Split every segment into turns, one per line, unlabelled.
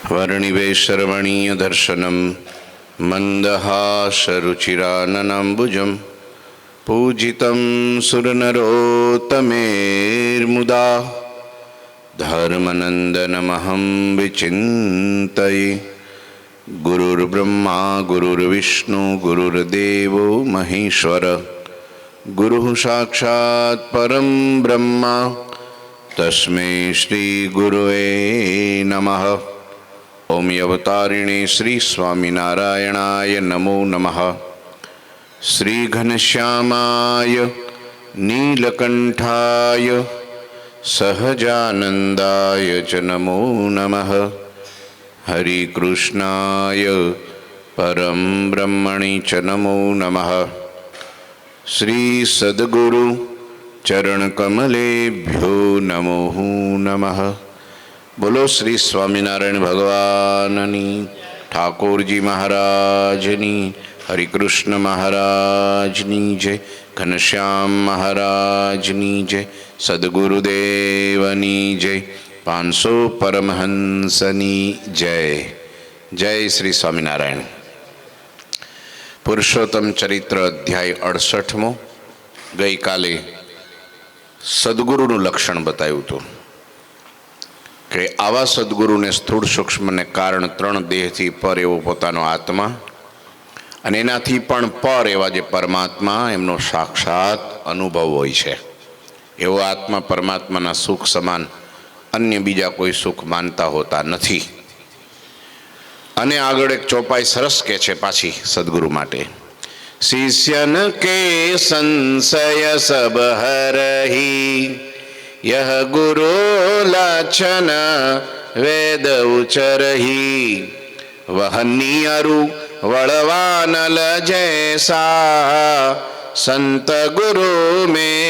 वर्णिवेशरमणीयदर्शनं मन्दहासरुचिराननाम्बुजं पूजितं सुरनरोत्तमेर्मुदा धर्मनन्दनमहं विचिन्तये। गुरुर्ब्रह्मा गुरुर्विष्णु गुरुर्देवो महेश्वर गुरुः साक्षात् परं ब्रह्म तस्मै श्री गुरुवे नमः। ओम अवतारिणे श्री स्वामिनारायणाय नमो नमः। श्री घनश्यामाय नीलकंठाय सहजानंदाय च नमो नमः। हरिकृष्णाय परम ब्रह्मणि च नमो नमः। श्री सद्गुरु चरणकमलेभ्यो नमो नमः। बोलो श्री स्वामिनारायण भगवाननी, ठाकुरजी महाराजनी, हरिकृष्ण महाराजनी जय, घनश्याम महाराजनी जय, सद्गुरुदेवनी जय, 500 परमहंसनी जय। जय श्री स्वामिनारायण। पुरुषोत्तम चरित्र अध्याय 68मो। गई काले सद्गुरुનું લક્ષણ બતાવ્યું હતું કે આવા સદ્ગુરુને સ્થૂળ સૂક્ષ્મ ને કારણ 3 દેહથી પર એવો પોતાનો આત્મા અને એનાથી પણ પર એવા જે પરમાત્મા એમનો સાક્ષાત અનુભવ હોય છે। એવો આત્મા પરમાત્માના સુખ સમાન અન્ય બીજા કોઈ સુખ માનતા હોતા નથી। અને આગળ એક ચોપાઈ સરસ કે છે પાછી સદ્ગુરુ માટે। शिष्यन के संशय सब हरहि, यह गुरु लक्षण वेद उचरहि। वह नियरु वड़वानल जैसा, संत गुरु में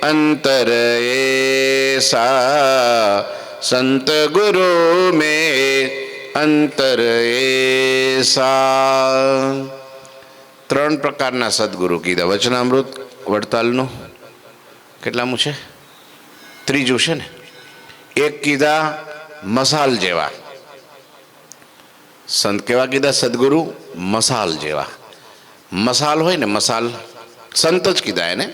अंतर ऐसा। संत गुरु में अंतर ऐसा। 3 પ્રકારના સદગુરુ કીધા। વચનામૃત વડતાલનું કેટલામું છે? 3જું છે ને। એક કીધા મસાલ જેવા સંત। કેવા કીધા સદગુરુ? મસાલ જેવા। મસાલ હોય ને, મસાલ સંત જ કીધા એને।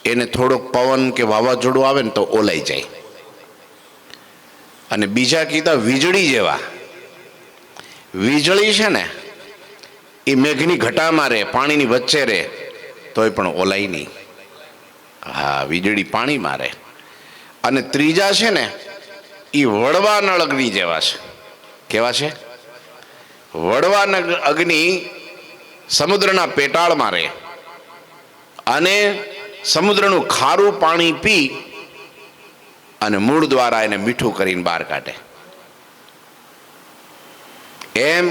એને થોડોક પવન કે વાવાઝોડું આવે ને તો ઓલાઈ જાય। અને બીજા કીધા વીજળી જેવા। વીજળી છે ને એ મેઘની ઘટામાં રહે, પાણીની વચ્ચે રહે તોય પણ ઓલાય નહીં। હા, વીજળી પાણીમાં રહે। અને ત્રીજા છે ને એ વડવા નળ અગ્નિ જેવા છે। કેવા છે? વડવા અગ્નિ સમુદ્રના પેટાળમાં રહે અને સમુદ્રનું ખારું પાણી પી અને મૂળ દ્વારા એને મીઠું કરીને બહાર કાઢે। એમ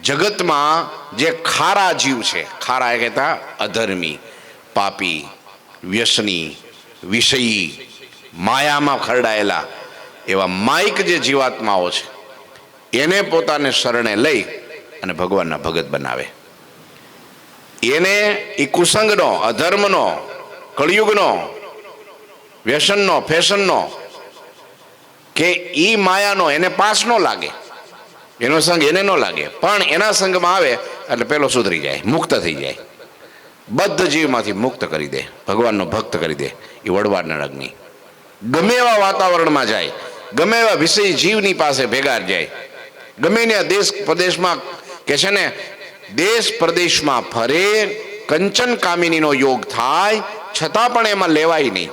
જગતમાં જે ખારા જીવ છે, ખારા એ કહેતા અધર્મી, પાપી, વ્યસની, વિષયી, માયામાં ખરડાયેલા એવા માયિક જે જીવાત્માઓ છે એને પોતાને શરણે લઈ અને ભગવાનના ભગત બનાવે। એને એ કુસંગનો, અધર્મનો, કળિયુગનો, વ્યસનનો, ફેશનનો કે એ માયાનો એને પાસ ન લાગે, એનો સંગ એને ન લાગે, પણ એના સંગમાં આવે એટલે પેલો સુધરી જાય, મુક્ત થઈ જાય, બદ્ધ જીવમાંથી મુક્ત કરી દે, ભગવાનનો ભક્ત કરી દે। એ વડવાના અગ્નિ ગમે એવા વાતાવરણમાં જાય, ગમે એવા વિષય જીવની પાસે ભેગા જાય, ગમે ત્યાં દેશ પ્રદેશમાં કે છે ને દેશ પ્રદેશમાં ફરે, કંચન કામિનીનો યોગ થાય છતાં પણ એમાં લેવાય નહીં।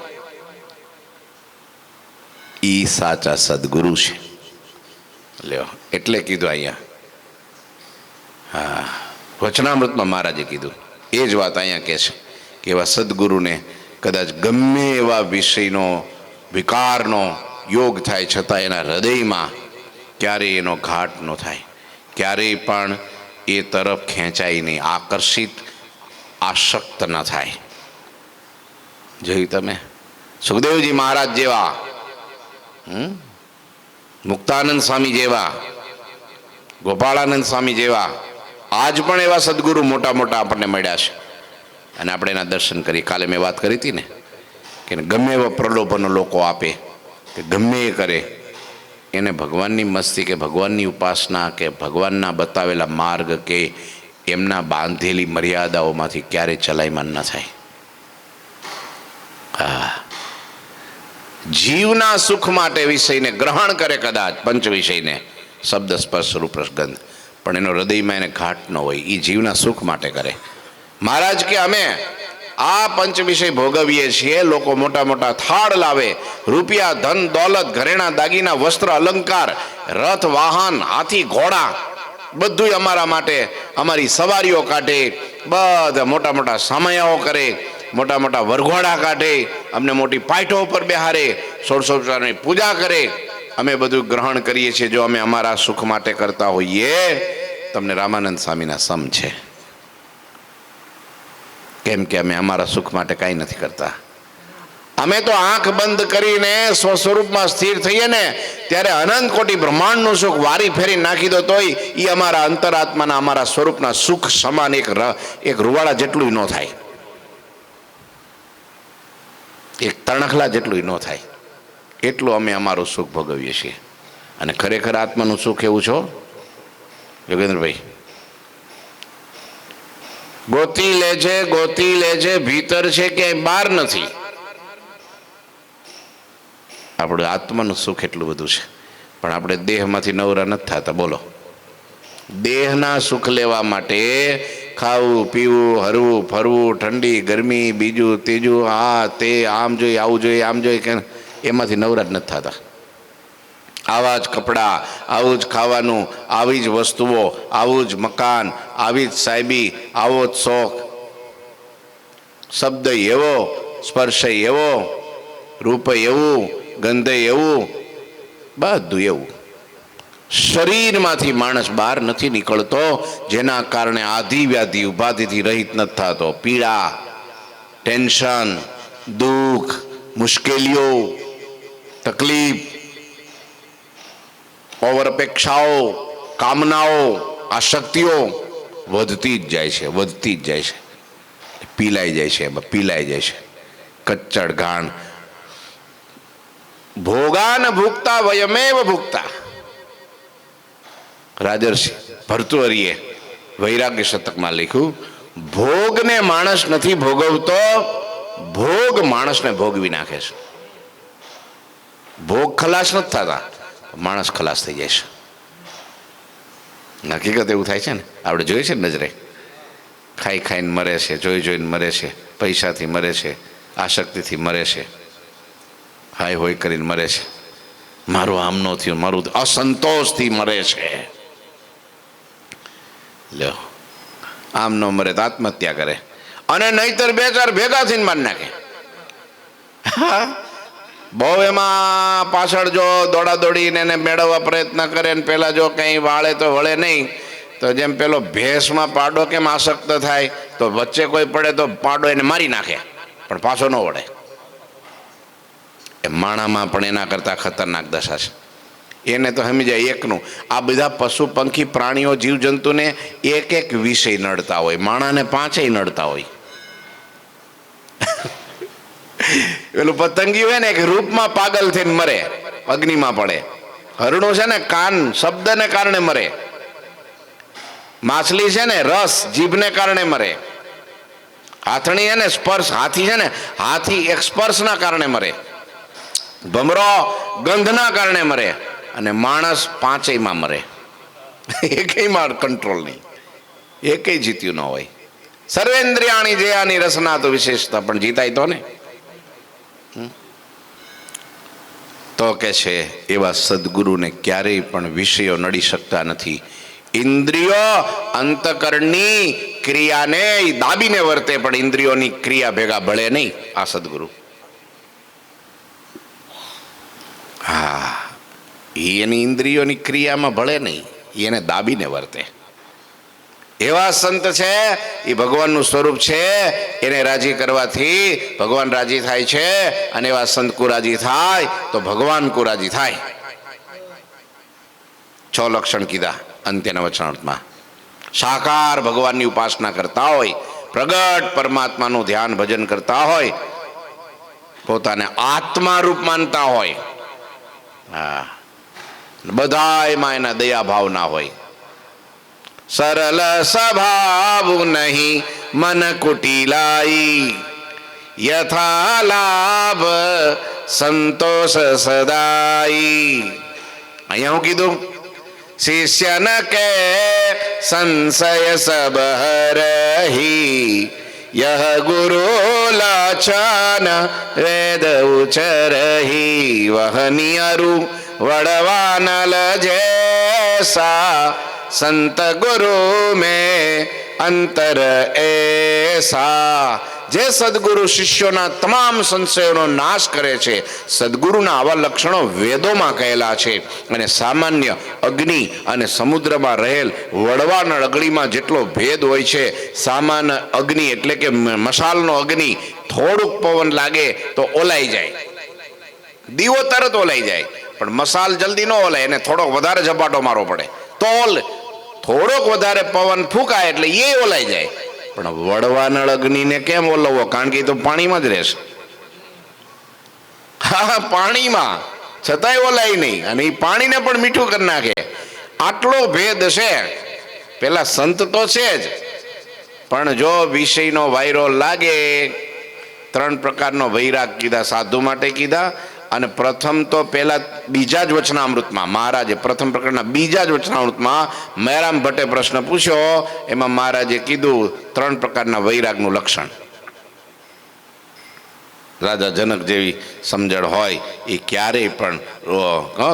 એ સાચા સદગુરુ છે। લ્યો એટલે કીધું અહીંયા। હા, વચનામૃતમાં મહારાજે કીધું એ જ વાત અહીંયા કહે છે કે એવા સદગુરુને કદાચ ગમે એવા વિષયનો વિકારનો યોગ થાય છતાં એના હૃદયમાં ક્યારેય એનો ઘાટ ન થાય, ક્યારેય પણ એ તરફ ખેંચાય નહીં, આકર્ષિત આસક્ત ન થાય। જોયું તમે? સુખદેવજી મહારાજ જેવા, મુક્તાનંદ સ્વામી જેવા, ગોપાળાનંદ સ્વામી જેવા, આજ પણ એવા સદગુરુ મોટા મોટા આપણને મળ્યા છે અને આપણે એના દર્શન કરી। કાલે મેં વાત કરી હતી ને કે ગમે એવા પ્રલોભનો લોકો આપે કે ગમે એ કરે એને ભગવાનની મસ્તી કે ભગવાનની ઉપાસના કે ભગવાનના બતાવેલા માર્ગ કે એમના બાંધેલી મર્યાદાઓમાંથી ક્યારેય ચલાયમાન ન થાય. હા, જીવના સુખ માટે વિષયને ગ્રહણ કરે કદાચ, પંચ વિષયને, શબ્દ સ્પર્શ રૂપ રસ ગંધ, પણ એનો હૃદયમાં એને ઘાટ ન હોય. એ જીવના સુખ માટે કરે. મહારાજ કે અમે આ પંચ વિષય ભોગવીએ છીએ. લોકો મોટા મોટા થાળ લાવે, રૂપિયા, ધન, દોલત, ઘરેણા, દાગીના, વસ્ત્ર, અલંકાર, રથ, વાહન, હાથી, ઘોડા, બધું અમારા માટે અમારી સવારીઓ કાઢે, બધા મોટા મોટા સામયાઓ કરે, મોટા મોટા વરઘોડા કાઢે, અમને મોટી પાઇટો ઉપર બેહારે, 16 પૂજા કરે. અમે બધું ગ્રહણ કરીએ છીએ. જો અમે અમારા સુખ માટે કરતા હોઈએ, તમને રામાનંદ સ્વામીના સમ છે. કેમ કે અમે અમારા સુખ માટે કાંઈ નથી કરતા. અમે તો આંખ બંધ કરીને સ્વસ્વરૂપમાં સ્થિર થઈએ ને ત્યારે અનંત કોટી બ્રહ્માંડનું સુખ વારી ફેરી નાખી દો તોય એ અમારા અંતરાત્માના, અમારા સ્વરૂપના સુખ સમાન એક રૂવાડા જેટલું ન થાય, એક તણખલા જેટલું ન થાય. એટલું અમે અમારું સુખ ભોગવીએ છીએ. અને ખરેખર આત્માનું સુખ એવું છો યોગેન્દ્રભાઈ, ગોતી લે છે, ભીતર છે, ક્યાંય બહાર નથી. આપણું આત્માનું સુખ એટલું બધું છે, પણ આપણે દેહમાંથી નવરા નથી થતા. બોલો, દેહના સુખ લેવા માટે ખાવું, પીવું, હરવું, ફરવું, ઠંડી, ગરમી, બીજું ત્રીજું, આ તે, આમ જોઈએ, આવું જોઈએ, આમ જોઈએ, કે એમાંથી નવરા જ નથી થતા. આવા જ કપડાં, આવું જ ખાવાનું, આવી જ વસ્તુઓ, આવું જ મકાન, આવી જ સાહેબી, આવો જ શોખ, શબ્દ એવો, સ્પર્શ એવો, રૂપ એવું, ગંધ એવું, બધું એવું. શરીરમાંથી માણસ બહાર નથી નીકળતો, જેના કારણે આધિ વ્યાધિ ઉપાધિથી રહિત નથી થતો. પીડા, ટેન્શન, દુઃખ, મુશ્કેલીઓ, તકલીફ, ઓવર અપેક્ષાઓ, કામનાઓ, આસક્તિઓ વધતી જ જાય છે, વધતી જ જાય છે. પીલાઈ જાય છે, પીલાઈ જાય છે. કચ્ચડ ઘાણ. ભોગાન ભૂખતા વયમેવ ભૂખતા. રાજર્ષિ ભર્તૃહરિએ વૈરાગ્ય શતકમાં લખ્યું, ભોગને માણસ નથી ભોગવતો, ભોગ માણસને ભોગવી નાખે છે. ભોગ ખલાસ નથી થતા, માણસ ખલાસ થઈ જાય છે. હકીકત એવું થાય છે ને, આપણે જોઈએ છે નજરે. ખાઈ ખાઈને મરે છે, જોઈ જોઈને મરે છે, પૈસાથી મરે છે, આસક્તિથી મરે છે, હાય હોય કરીને મરે છે, મારું આમ ન થયું, મારું અસંતોષથી મરે છે. લ્યો, આમ ન મરે તો આત્મહત્યા કરે, અને નહીતર 2-4 ભેગા થઈને મારી નાખે. બહુ એમાં પાછળ જો દોડા દોડીને એને મેળવવા પ્રયત્ન કરે ને પેલા જો કંઈ વાળે તો વળે નહીં, તો જેમ પેલો ભેંસમાં પાડો કેમ આસક્ત થાય, તો વચ્ચે કોઈ પડે તો પાડો એને મારી નાખે, પણ પાછો ન વળે. એ માણામાં પણ એના કરતાં ખતરનાક દશા છે. એને તો સમજી જાય એકનું. આ બધા પશુ પંખી પ્રાણીઓ જીવજંતુને એક એક વિષય નડતા હોય, માણાને 5 નડતા હોય. પેલું પતંગી હોય ને, એક રૂપમાં પાગલ થઈને મરે, અગ્નિમાં પડે. હરણું છે ને કાન, શબ્દને કારણે મરે. માછલી છે ને રસ, જીભને કારણે મરે. હાથણી છે ને સ્પર્શ, હાથી છે ને, હાથી એક સ્પર્શના કારણે મરે. ભમરો ગંધના કારણે મરે. અને માણસ 5માં મરે. એકેયમાં કંટ્રોલ નહીં, એકેય જીત્યું ન હોય. સર્વેન્દ્રિયાણી જયાની રસના તો વિશેષતા, પણ જીતાય તો ને. તો કે છે એવા સદગુરુને ક્યારેય પણ વિષયો નડી શકતા નથી. ઇન્દ્રિયો અંતકરણની ક્રિયાને દાબીને વર્તે, પણ ઇન્દ્રિયોની ક્રિયા ભેગા ભળે નહીં આ સદગુરુ. હા, એની ઇન્દ્રિયોની ક્રિયામાં ભળે નહીં, એને દાબીને વર્તે. એવા સંત છે, એ ભગવાનનું સ્વરૂપ છે, એને રાજી કરવાથી ભગવાન રાજી થાય છે. અને એવા સંત કો રાજી થાય તો ભગવાન કો રાજી થાય. 6 લક્ષણ કીધા અંત્યના વચનાર્થમાં. સાકાર ભગવાનની ઉપાસના કરતા હોય, પ્રગટ પરમાત્માનું ધ્યાન ભજન કરતા હોય, પોતાને આત્મા રૂપ માનતા હોય, હા, બધાયમાં એના દયા ભાવના હોય. સરલ સ્વભાવ નહીં મન કુટિલાઈ, યથા લાભ સંતોષ સદાઈ. અહીંયા હું કીધું, શિષ્ય ન કે સંશય સબ હરહી, યહ ગુરુ લાછન વેદ ઉચરહી, વહનિયરુ વડવાનલ જૈસા, સંત ગુરુ મેં અંતર એસા. જે સદગુરુ શિષ્યોના તમામ સંશયોનો નાશ કરે છે, સદગુરુના આવા લક્ષણો વેદોમાં કહેલા છે. અને સામાન્ય અગ્નિ અને સમુદ્રમાં રહેલ વડવાનળ અગ્નિમાં જેટલો ભેદ હોય છે, સામાન્ય અગ્નિ એટલે કે મશાલનો અગ્નિ થોડુંક પવન લાગે તો ઓલાઈ જાય, દીવો તરત ઓલાઈ જાય, પણ મશાલ જલ્દી ન ઓલાય, એને થોડોક વધારે ઝપાટો મારવો પડે તો થોડોક વધારે પવન ફૂંકાય એટલે એ ઓલાઈ જાય. પણ વડવાનળ અગ્નિને કેમ ઓલવવો? કારણ કે એ તો પાણીમાં જ રહેશે. હા, પાણીમાં, છતાંય ઓલાય નહીં, અને એ પાણીને પણ મીઠું કરી નાખે. આટલો ભેદ છે. પેલા સંત તો છે જ, પણ જો વિષયનો વાયરો લાગે, 3 પ્રકારનો વૈરાગ કીધા, સાધુ માટે કીધા. અને પ્રથમ તો પેલા બીજા જ વચનામૃતમાં મહારાજે પ્રથમ પ્રકરણના બીજા જ વચનામૃતમાં મહેરામ ભટ્ટે પ્રશ્ન પૂછ્યો, એમાં મહારાજે કીધું 3 પ્રકારના વૈરાગનું લક્ષણ. રાજા જનક જેવી સમજણ હોય એ ક્યારેય પણ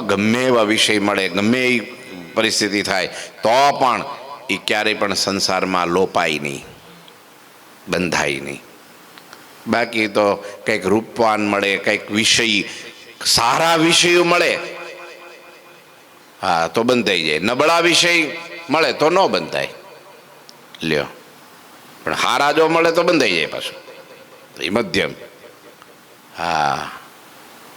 ગમે એવા વિષય મળે, ગમે એ પરિસ્થિતિ થાય તો પણ એ ક્યારેય પણ સંસારમાં લોપાય નહીં, બંધાય નહીં. બાકી તો કંઈક રૂપવાન મળે, કંઈક વિષય, સારા વિષયો મળે, હા તો બંધાઈ જાય. નબળા વિષય મળે તો ન બંધાય, લ્યો. પણ હારા જો મળે તો બંધાઈ જાય પાછું, એ મધ્યમ. હા,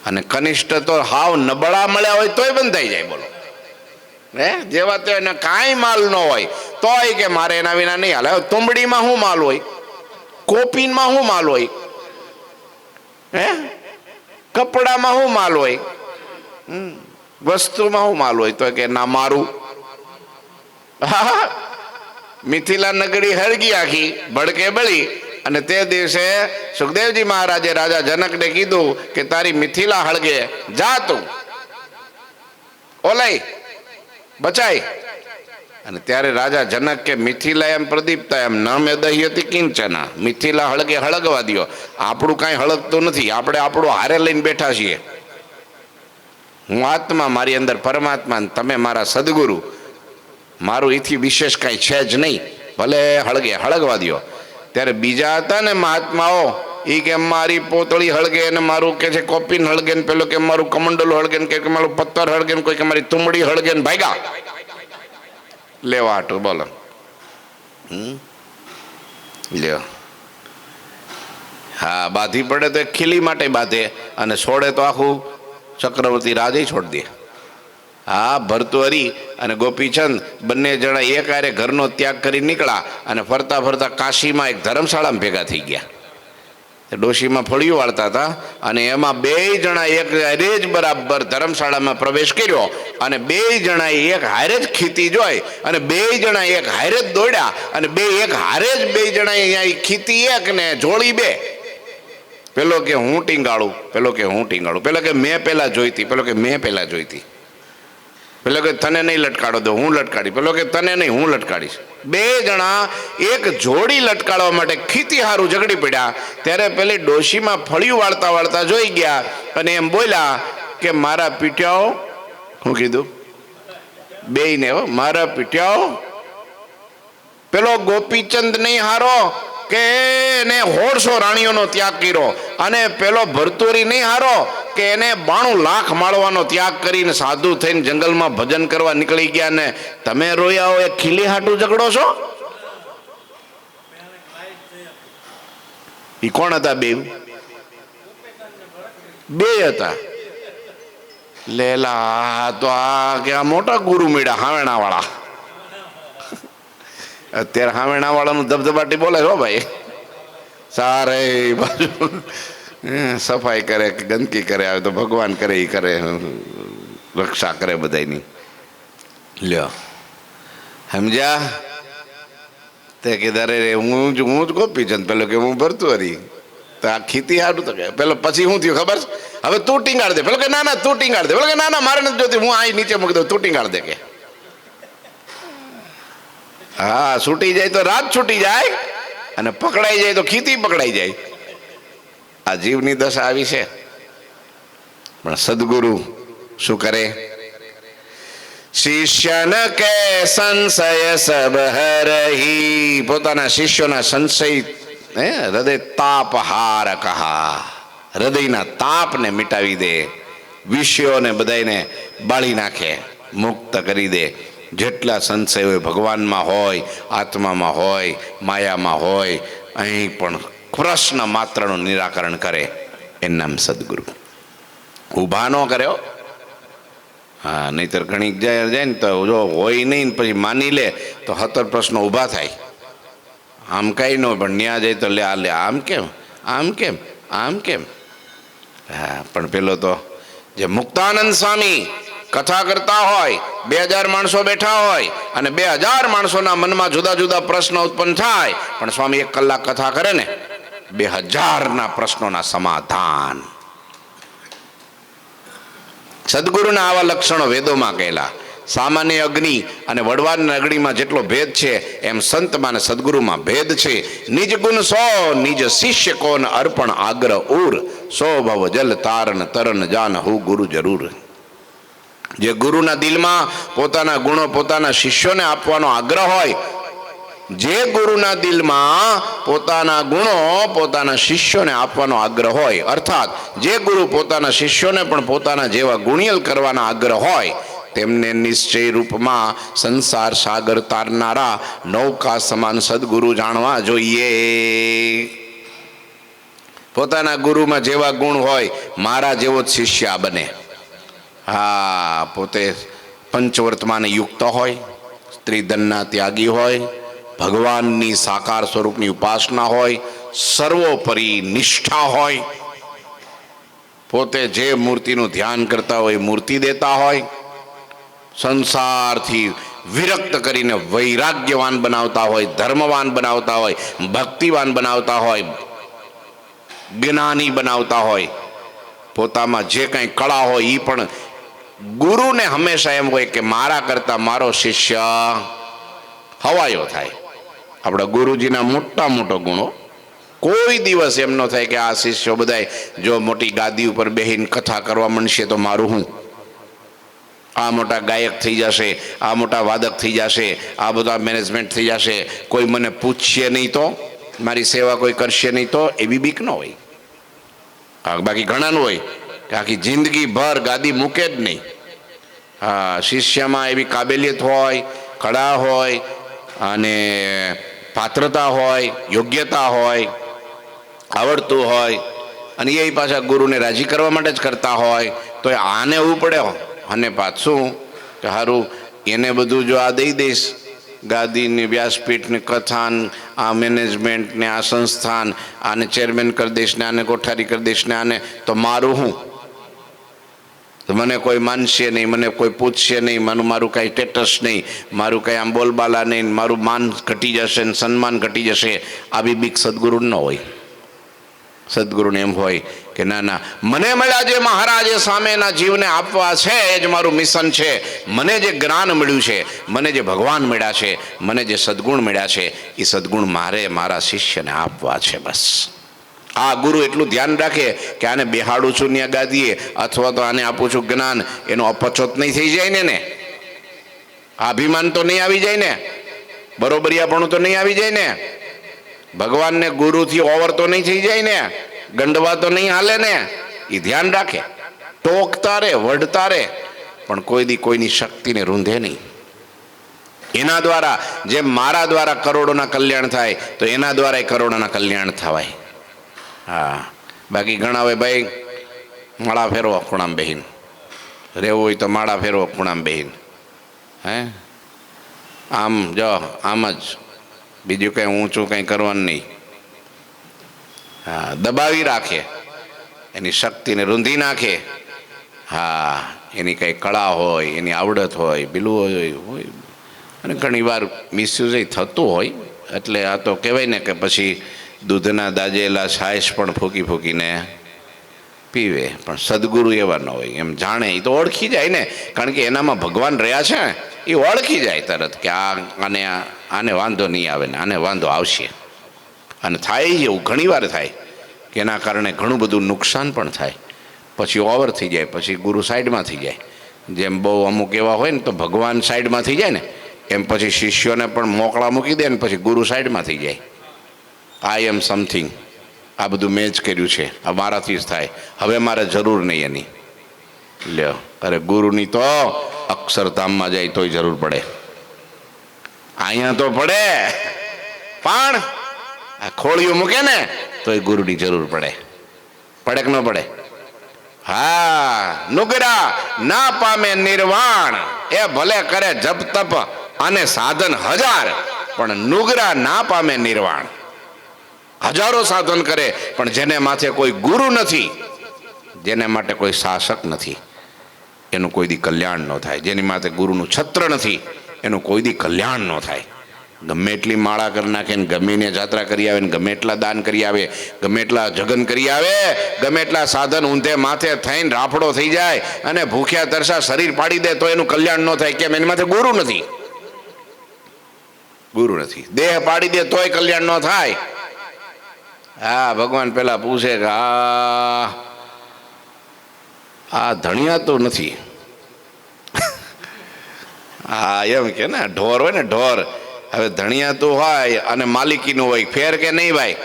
અને કનિષ્ઠ તો હાવ નબળા મળ્યા હોય તોય બંધાઈ જાય. બોલો, હે, જેવા તો એને કાંઈ માલ ન હોય તોય કે મારે એના વિના નહીં હાલે. તુંબડીમાં શું માલ હોય? કોપીનમાં શું માલ હોય? હે, કપડામાં શું માલ હોય? વસ્તુમાં શું માલ હોય? તો કે ના મારું. મિથિલા નગરી હળગી આખી, ભડકે બળી. અને તે દિવસે સુખદેવજી મહારાજે રાજા જનકને કીધું કે તારી મિથિલા હળગે, જા તું ઓલાય બચાય. અને ત્યારે રાજા જનક કે મિથિલા એમ પ્રદીપ્તા એમ ન મેં દહ્યતી કિંચના, મિથિલા હળગે હળગવા દો. આપણું કાંઈ હળગતું નથી, આપણે આપણું હારે લઈને બેઠા છીએ. હું આત્મા, મારી અંદર પરમાત્મા, તમે મારા સદગુરુ, મારું એથી વિશેષ કાંઈ છે જ નહીં, ભલે હળગે હળગવા દો. ત્યારે બીજા હતા ને મહાત્માઓ, એ કે મારી પોતળી હળગે ને મારું કે છે કોપીન હળગે ને પેલો કે મારું કમંડલ હળગે ને કે મારું પત્તર હળગે ને કોઈ કે મારી તુંબડી હળગે ને ભાગ્યા લેવા હાટું. બોલો, લ્યો. હા, બાધી પડે તો એક ખીલી માટે બાંધે, અને છોડે તો આખું ચક્રવર્તી રાજે છોડી દે. હા, ભર્તુહરી અને ગોપીચંદ બંને જણા એક હારે ઘરનો ત્યાગ કરી નીકળ્યા અને ફરતા ફરતા કાશીમાં એક ધર્મશાળામાં ભેગા થઈ ગયા. ડોશીમાં ફળિયું વાળતા હતા, અને એમાં 2 જણા એક હારે જ બરાબર ધર્મશાળામાં પ્રવેશ કર્યો, અને 2 જણા એક હારે જ ખીતી જોઈ, અને 2 જણા એક હારે જ દોડ્યા, અને એક હારે જ 2 જણા અહીંયા ખીતી એક ને જોડી 2. પેલો કે હું ટીંગાળું, પેલો કે હું ટીંગાળું, પેલો કે મેં પહેલા જોઈતી, પેલો કે મેં પહેલા જોઈતી, પેલો કે તને નહીં લટકાડો દો, હું લટકાડી, પેલો કે તને નહીં, હું લટકાડીશ. 2 જણા એક જોડી લટકાડવા માટે ખીતી હારું ઝઘડી પડ્યા. ત્યારે પેલી ડોશીમાં ફળિયું વાળતા વાળતા જોઈ ગયા અને એમ બોલ્યા કે મારા પીટ્યાઓ, હું કીધું 2 ને, મારા પીટ્યાઓ. પેલો ગોપીચંદ નહીં હારો કે એને 150 રાણીઓનો ત્યાગ કર્યો, અને પેલો ભરતુરી નહીં હારો કે એને 92 લાખ માળવાનો ત્યાગ કરીને સાધુ થઈને જંગલમાં ભજન કરવા નીકળી ગયા. ને તમે રોયા હો એ ખીલી હાટું ઝઘડો છો? એ કોણ હતા? 2 હતા. લેલા તો આ કે આ મોટા ગુરુ મળ્યા હાવેણા વાળા. અત્યારે હાવેણા વાળાનું ધબધબાટી બોલે છો ભાઈ, સારે બાજુ સફાઈ કરે કે ગંદકી કરે, આવે તો ભગવાન કરે, એ કરે, રક્ષા કરે બધાની. લ્યો સમજ્યા? તે કીધા રે હું જ ગોપીચંદ. પેલો કે હું ભરતું હરી. તો આ ખીતી હાડું તો કે પેલો પછી શું થયું ખબર? હવે તું ટીંગાડ દે. પેલો કે ના ના તું ટીંગાડ દે. પેલો કે ના ના મારે નથી જોતી, હું અહીં નીચે મૂકી દઉં, તું ટીંગાડ દે કે. હા, છૂટી જાય તો રાત છૂટી જાય અને પકડાઈ જાય તો ખીતી પકડાઈ જાય. આ જીવની દશા આવી છે. પણ સદગુરુ શું કરે? શિષ્યન કે સંશય સબ હરહી. પોતાના શિષ્યોના સંશય હૃદય તાપ હાર કહા. હૃદયના તાપને મિટાવી દે. વિષયોને બધાને બાળી નાખે, મુક્ત કરી દે. જેટલા સંશય હોય, ભગવાનમાં હોય, આત્મામાં હોય, માયામાં હોય, અહીં પણ પ્રશ્ન માત્રનું નિરાકરણ કરે. એનું નામ સદગુરુ. ઊભા ન કર્યો. હા, નહીતર ઘણી જાય ને તો જો હોય નહીં પછી માની લે તો 17 પ્રશ્નો ઊભા થાય. આમ કઈ ન પણ ન્યા જાય તો લે આ લે આમ કેમ, આમ કેમ, આમ કેમ. હા, પણ પેલો તો જે મુક્તાનંદ સ્વામી કથા કરતા હોય, 2000 માણસો બેઠા હોય અને 2000 માણસોના મનમાં જુદા જુદા પ્રશ્નો ઉત્પન્ન થાય, પણ સ્વામી 1 કલાક કથા કરે ને 2000 પ્રશ્નોના સમાધાન. સદગુરુના આવા લક્ષણો વેદોમાં કહેલા. સામાન્ય અગ્નિ અને વડવાની અગ્નિમાં જેટલો ભેદ છે એમ સંતમાં અને સદગુરુમાં ભેદ છે. નિજ ગુણ સો નિજ શિષ્ય કોન અર્પણ આગ્રહ ઉર. સો ભવ જલ તારન તરન જાન હું ગુરુ જરૂર. જે ગુરુના દિલમાં પોતાના ગુણો પોતાના શિષ્યોને આપવાનો આગ્રહ હોય, જે ગુરુના દિલમાં પોતાના ગુણો પોતાના શિષ્યોને આપવાનો આગ્રહ હોય, અર્થાત જે ગુરુ પોતાના શિષ્યોને પણ પોતાના જેવા ગુણિયલ કરવાના આગ્રહ હોય, તેમને નિશ્ચય રૂપમાં સંસાર સાગર તારનારા નૌકા સમાન સદગુરુ જાણવા જોઈએ. પોતાના ગુરુમાં જેવા ગુણ હોય, મારા જેવો જ શિષ્ય બને. હા, પોતે પંચવર્તમાન યુક્ત હોય, સ્ત્રીધનના ત્યાગી હોય, ભગવાનની સાકાર સ્વરૂપની ઉપાસના હોય, સર્વોપરી નિષ્ઠા હોય, પોતે જે મૂર્તિનું ધ્યાન કરતા હોય મૂર્તિ દેતા હોય, સંસારથી વિરક્ત કરીને વૈરાગ્યવાન બનાવતા હોય, ધર્મવાન બનાવતા હોય, ભક્તિવાન બનાવતા હોય, જ્ઞાની બનાવતા હોય, પોતામાં જે કંઈ કળા હોય એ પણ ગુરુને હંમેશા એમ હોય કે મારા કરતા મારો શિષ્ય હવાયો થાય. આપણા ગુરુજીના મોટા મોટો ગુણો. કોઈ દિવસ એમ ન થાય કે આ શિષ્યો બધાય જો મોટી ગાદી ઉપર બેહીને કથા કરવા માંડશે તો મારું હું, આ મોટા ગાયક થઈ જશે, આ મોટા વાદક થઈ જશે, આ બધા મેનેજમેન્ટ થઈ જશે, કોઈ મને પૂછશે નહીં તો, મારી સેવા કોઈ કરશે નહીં તો, એવી બીક ન હોય. બાકી ઘણાનું હોય કે આખી જિંદગી ભર ગાદી મૂકે જ નહીં. હા, શિષ્યમાં એવી કાબેલિયત હોય, કળા હોય અને પાત્રતા હોય, યોગ્યતા હોય, આવડતું હોય અને એ પાછા ગુરુને રાજી કરવા માટે જ કરતા હોય, તો આને ઉપડે અને પાછું કે સારું એને બધું જો આ દઈ દઈશ, ગાદીની વ્યાસપીઠની કથાન, આ મેનેજમેન્ટ ને આ સંસ્થાન, આને ચેરમેન કરી દઈશ ને આને કોઠારી કરી દઈશ ને આને, તો મારું હું? તો મને કોઈ માનશે નહીં, મને કોઈ પૂછશે નહીં, મારું કાંઈ સ્ટેટસ નહીં, મારું કાંઈ આમ બોલબાલા નહીં, મારું માન ઘટી જશે ને સન્માન ઘટી જશે. આવી બીક સદગુરુ ન હોય. સદગુરુને એમ હોય કે ના ના, મને મળ્યા જે મહારાજે સામેના જીવને આપવા છે એ જ મારું મિશન છે. મને જે જ્ઞાન મળ્યું છે, મને જે ભગવાન મળ્યા છે, મને જે સદગુણ મળ્યા છે, એ સદગુણ મારે મારા શિષ્યને આપવા છે. બસ આ ગુરુ એટલું ધ્યાન રાખે કે આને બેહાડું છું ત્યાં ગાદીએ અથવા તો આને આપું છું જ્ઞાન, એનો અપચોત નહીં થઈ જાય ને, અભિમાન તો નહીં આવી જાય ને, બરોબરિયાપણું તો નહીં આવી જાય ને, ભગવાનને ગુરુથી ઓવર તો નહીં થઈ જાય ને, ગંડવા તો નહીં હાલે ને. એ ધ્યાન રાખે, ટોકતા રે, વઢતા રે, પણ કોઈ દી કોઈની શક્તિને રૂંધે નહીં. એના દ્વારા જેમ મારા દ્વારા કરોડોના કલ્યાણ થાય, તો એના દ્વારા કરોડોના કલ્યાણ થવાય. હા, બાકી ઘણા હોય ભાઈ માળા ફેરવો ખૂણામાં બેહીને, રહેવું હોય તો માળા ફેરવો ખૂણામાં બેહીને, હે આમ જો આમ જ, બીજું કંઈ ઊંચું કંઈ કરવાનું નહીં. હા, દબાવી રાખે, એની શક્તિને રૂંધી નાખે. હા, એની કંઈ કળા હોય, એની આવડત હોય, પેલું હોય, અને ઘણીવાર મિસયુઝ થતું હોય. એટલે આ તો કહેવાય ને કે પછી દૂધના દાજેલા છાશ પણ ફૂંકી ફૂંકીને પીવે. પણ સદગુરુ એવા ન હોય, એમ જાણે એ તો ઓળખી જાય ને, કારણ કે એનામાં ભગવાન રહ્યા છે ને, એ ઓળખી જાય તરત કે આને વાંધો નહીં આવે ને આને વાંધો આવશે. અને થાય જ એવું, ઘણીવાર થાય કે એના કારણે ઘણું બધું નુકસાન પણ થાય. પછી ઓવર થઈ જાય, પછી ગુરુ સાઈડમાં થઈ જાય. જેમ બહુ અમુક એવા હોય ને તો ભગવાન સાઈડમાં થઈ જાય ને, એમ પછી શિષ્યોને પણ મોકળા મૂકી દે ને પછી ગુરુ સાઈડમાં થઈ જાય. આઈ એમ સમથિંગ, આ બધું મેં જ કર્યું છે, આ મારાથી જ થાય, હવે મારે જરૂર નહીં એની. લ્યો, અરે ગુરુની તો અક્ષરધામમાં જાય તોય જરૂર પડે, અહીંયા તો પડે, પણ આ ખોળિયું મૂકે ને તોય ગુરુની જરૂર પડે. પડે કે ન પડે? હા, નુગરા ના પામે નિર્વાણ, એ ભલે કરે જપ તપ અને સાધન હજાર, પણ નુગરા ના પામે નિર્વાણ. હજારો સાધન કરે પણ જેને માથે કોઈ ગુરુ નથી, જેને માટે કોઈ શાસક નથી, એનું કોઈ દી કલ્યાણ ન થાય. જેની માથે ગુરુનું છત્ર નથી એનું કોઈ દી કલ્યાણ ન થાય. ગમે એટલી માળા કરી નાખે ને, ગમે એને જાત્રા કરી આવે ને, ગમે એટલા દાન કરી આવે, ગમે એટલા જગન કરી આવે, ગમે એટલા સાધન ઊંધે માથે થઈને રાફડો થઈ જાય અને ભૂખ્યા તરસા શરીર પાડી દે તો એનું કલ્યાણ ન થાય. કેમ? એની માથે ગુરુ નથી. ગુરુ નથી. દેહ પાડી દે તોય કલ્યાણ ન થાય. હા, ભગવાન પેલા પૂછે કે આ ધણિયા તો નથી. હા, એમ કે ને ઢોર હોય ને, ઢોર. હવે ધણિયા તો હોય અને માલિકીનું હોય, ફેર કે નહીં ભાઈ?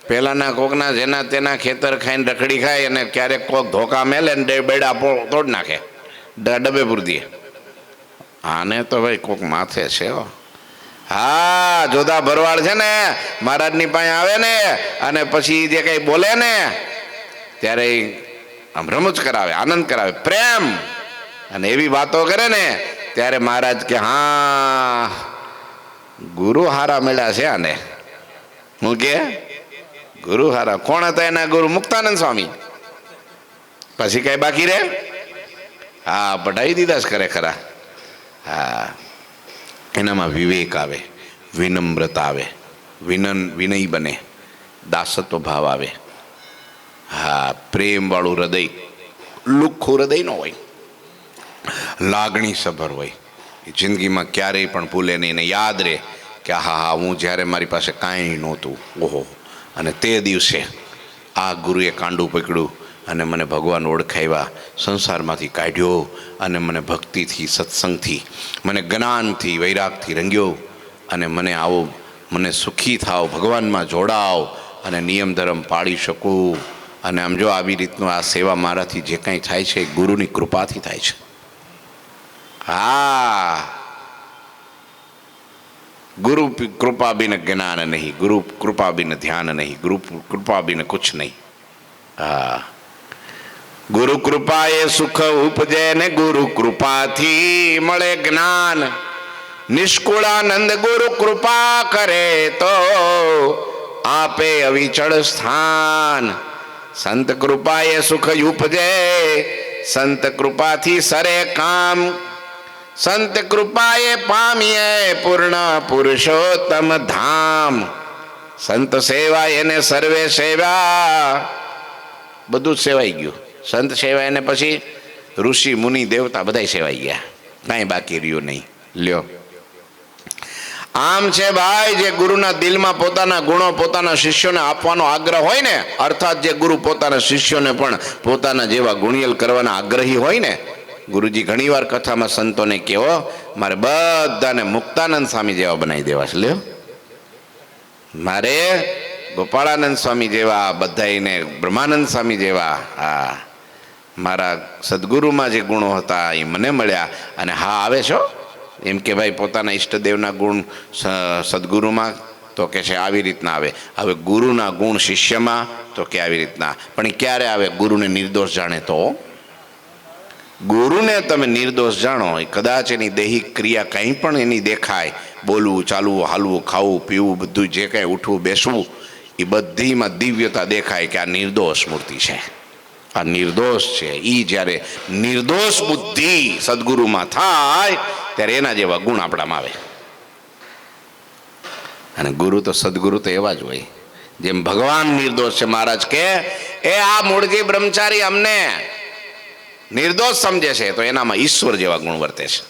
પેલાના કોકના જેના તેના ખેતર ખાઈને રખડી ખાય અને ક્યારેક કોક ધોકા મેલે ને બેડા તોડ નાખે, ડબે પૂરતી. આને તો ભાઈ કોક માથે છે. હા, જોધા ભરવાડ છે ને, મહારાજની પાસે આવે ને અને પછી જે કઈ બોલે ને ત્યારે આમ રમૂજ કરાવે, આનંદ કરાવે, પ્રેમ, અને એવી વાતો કરે ને ત્યારે મહારાજ કે હા ગુરુ હારા મળ્યા છે આને. હું કે ગુરુ હારા? કોણ હતા એના ગુરુ? મુક્તાનંદ સ્વામી. પછી કઈ બાકી રે? હા, પઢાવી દીધા જ કરે ખરા. હા, એનામાં વિવેક આવે, વિનમ્રતા આવે, વિનય બને, દાસત્વ ભાવ આવે. હા, પ્રેમવાળું હૃદય, લુખ્ખું હૃદય ન હોય, લાગણી સભર હોય. જિંદગીમાં ક્યારેય પણ ભૂલે નહીં ને યાદ રહે કે હા, હું જ્યારે મારી પાસે કાંઈ નહોતું, ઓહો, અને તે દિવસે આ ગુરુએ કાંડું પકડ્યું અને મને ભગવાન ઓળખાવ્યા, સંસારમાંથી કાઢ્યો અને મને ભક્તિથી, સત્સંગથી, મને જ્ઞાનથી, વૈરાગથી રંગ્યો અને મને આવો, મને સુખી થાવ, ભગવાનમાં જોડાવ અને નિયમ ધર્મ પાળી શકું. અને આમ જો આવી રીતનું આ સેવા મારાથી જે કાંઈ થાય છે એ ગુરુની કૃપાથી થાય છે. હા, ગુરુ કૃપા બિન જ્ઞાન નહીં, ગુરુ કૃપા બિન ધ્યાન નહીં, ગુરુ કૃપા બિન કુછ નહીં. હા, ગુરુ કૃપા એ સુખ ઉપજે ને ગુરુ કૃપાથી મળે જ્ઞાન. નિષ્કુળાનંદ ગુરુ કૃપા કરે તો આપે અવિચળ સ્થાન. સંત કૃપા એ સુખ ઉપજે, સંત કૃપાથી સરે કામ. સંત કૃપા એ પામીએ પૂર્ણ પુરુષોત્તમ ધામ. સંત સેવા એને સર્વે સેવા, બધું જ સેવાઈ ગયું. સંત સેવા એને પછી ઋષિ મુનિ દેવતા બધા સેવાઈ ગયા, કાંઈ બાકી રહ્યું નહીં. લ્યો, આમ છે ભાઈ, જે ગુરુના દિલમાં પોતાના ગુણો પોતાના શિષ્યોને આપવાનો આગ્રહ હોય ને, અર્થાત જે ગુરુ પોતાના શિષ્યોને પણ પોતાના જેવા ગુણિયલ કરવાના આગ્રહી હોય ને, ગુરુજી ઘણીવાર કથામાં સંતોને કેવો, મારે બધાને મુક્તાનંદ સ્વામી જેવા બનાવી દેવા છે. લ્યો, મારે ગોપાળાનંદ સ્વામી જેવા, બધાને બ્રહ્માનંદ સ્વામી જેવા. હા, મારા સદગુરુમાં જે ગુણો હતા એ મને મળ્યા. અને હા, આવે છો એમ કે ભાઈ પોતાના ઈષ્ટદેવના ગુણ સદગુરુમાં, તો કે છે આવી રીતના આવે. હવે ગુરુના ગુણ શિષ્યમાં, તો કે આવી રીતના. પણ એ ક્યારે આવે? ગુરુને નિર્દોષ જાણે તો. ગુરુને તમે નિર્દોષ જાણો, કદાચ એની દૈહિક ક્રિયા કંઈ પણ એની દેખાય, બોલવું, ચાલવું, હાલવું, ખાવું, પીવું, બધું જે કાંઈ ઉઠવું બેસવું, એ બધીમાં દિવ્યતા દેખાય કે આ નિર્દોષ મૂર્તિ છે. આ નિર્દોષ છે. એ જ્યારે નિર્દોષ બુદ્ધિ સદગુરુમાં થાય ત્યારે એના જેવા ગુણ આપણામાં આવે. અને ગુરુ તો સદગુરુ તો એવા જ હોય જેમ ભગવાન નિર્દોષ છે. મહારાજ કે એ આ મૂળજી બ્રહ્મચારી અમને નિર્દોષ સમજે છે તો એનામાં ઈશ્વર જેવા ગુણ વર્તે છે.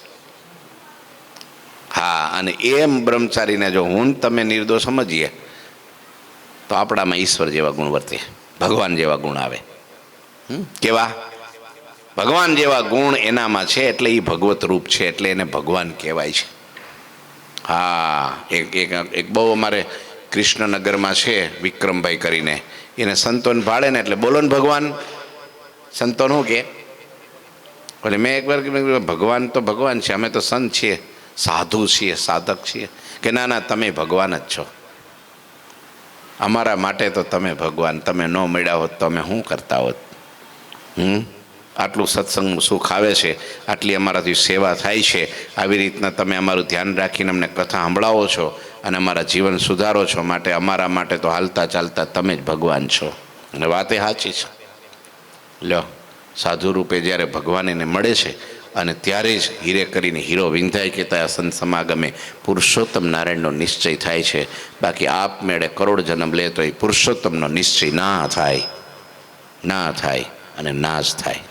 હા, અને એમ બ્રહ્મચારીને જો હું તમે નિર્દોષ સમજીએ તો આપણામાં ઈશ્વર જેવા ગુણ વર્તે, ભગવાન જેવા ગુણ આવે. કેવા? ભગવાન જેવા ગુણ એનામાં છે એટલે એ ભગવત રૂપ છે, એટલે એને ભગવાન કહેવાય છે. હા, એક બહુ અમારે કૃષ્ણનગરમાં છે વિક્રમભાઈ કરીને, એને સંતોન ભાળે ને એટલે બોલો ને ભગવાન. સંતોન શું કે? એટલે મેં એકવાર કીધું ભગવાન તો ભગવાન છે, અમે તો સંત છીએ, સાધુ છીએ, સાધક છીએ. કે ના ના, તમે ભગવાન જ છો. અમારા માટે તો તમે ભગવાન, તમે ન મળ્યા હોત તો અમે શું કરતા હોત? આટલું સત્સંગનું સુખ આવે છે, આટલી અમારાથી સેવા થાય છે, આવી રીતના તમે અમારું ધ્યાન રાખીને અમને કથા સંભળાવો છો અને અમારા જીવન સુધારો છો, માટે અમારા માટે તો હાલતા ચાલતા તમે જ ભગવાન છો. અને વાતે સાચી છે. લ્યો, સાધુ રૂપે જ્યારે ભગવાન એને મળે છે અને ત્યારે જ હીરે કરીને હીરો વિંધાય કહેતા સંત સમાગમે પુરુષોત્તમ નારાયણનો નિશ્ચય થાય છે. બાકી આપમેળે કરોડ જન્મ લે તો એ પુરુષોત્તમનો નિશ્ચય ના થાય અને ના જ થાય.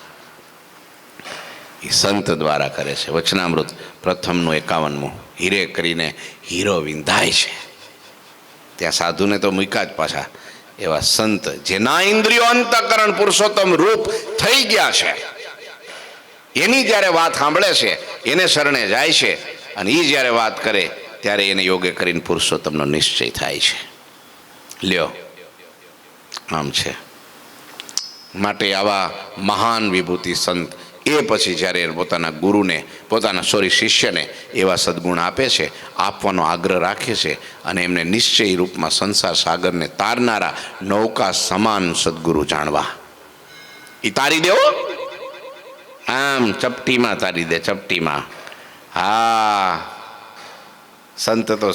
એ સંત દ્વારા કરે છે. વચનામૃત પ્રથમનું 51મું હીરે કરીને હીરો વિંધાય છે. ત્યાં સાધુને તો મૂક્યા જ પાછા. એવા સંત જેના ઇન્દ્રિયો અંતઃકરણ પુરુષોત્તમ રૂપ થઈ ગયા છે, એની જ્યારે વાત સાંભળે છે, એને શરણે જાય છે અને એ જ્યારે વાત કરે ત્યારે એને યોગે કરીને પુરુષોત્તમનો નિશ્ચય થાય છે. લ્યો, આમ છે. માટે આવા મહાન વિભૂતિ સંત એ પછી જ્યારે પોતાના ગુરુને, શિષ્યને એવા સદગુણ આપે છે, આપવાનો આગ્રહ રાખે છે અને એમને નિશ્ચય રૂપમાં સંસાર સાગરને તારનારા નૌકા સમાન સદગુરુ જાણવા. એ તારી દેવો, આમ ચપટીમાં તારી દે, ચપટીમાં. હા, સંત તો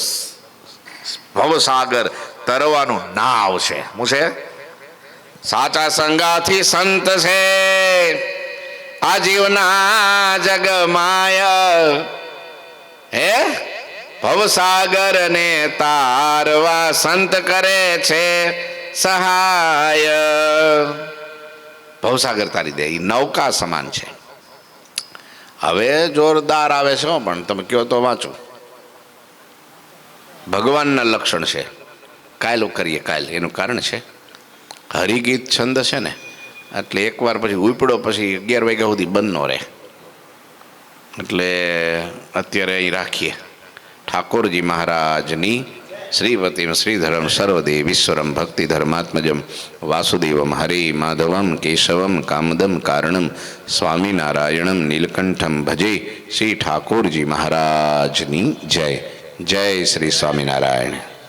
ભવસાગર તરવાનું નાવ છે. શું છે? સાચા સંગાથી સંત છે આ જીવના જગમાય, હે ભવસાગર ને તારવા સંત કરે છે સહાય. ભવસાગર તારી દે, એ નૌકા સમાન છે. હવે જોરદાર આવે છે પણ તમે કહો તો વાંચો. ભગવાનના લક્ષણ છે. કાયલ કરીએ, કાયલ એનું કારણ છે હરિગીત છંદ છે ને, એટલે એકવાર પછી ઉપડો પછી 11 વાગ્યા સુધી બંધ ન રહે. એટલે અત્યારે અહીં રાખીએ. ઠાકોરજી મહારાજની શ્રીપતિમ શ્રીધરમ સર્વદેવ ઈશ્વરમ ભક્તિ ધર્માત્મજમ વાસુદેવમ હરે માધવમ કેશવમ કામદમ કારણમ સ્વામિનારાયણમ નીલકંઠમ ભજે. શ્રી ઠાકોરજી મહારાજની જય. જય શ્રી સ્વામિનારાયણ.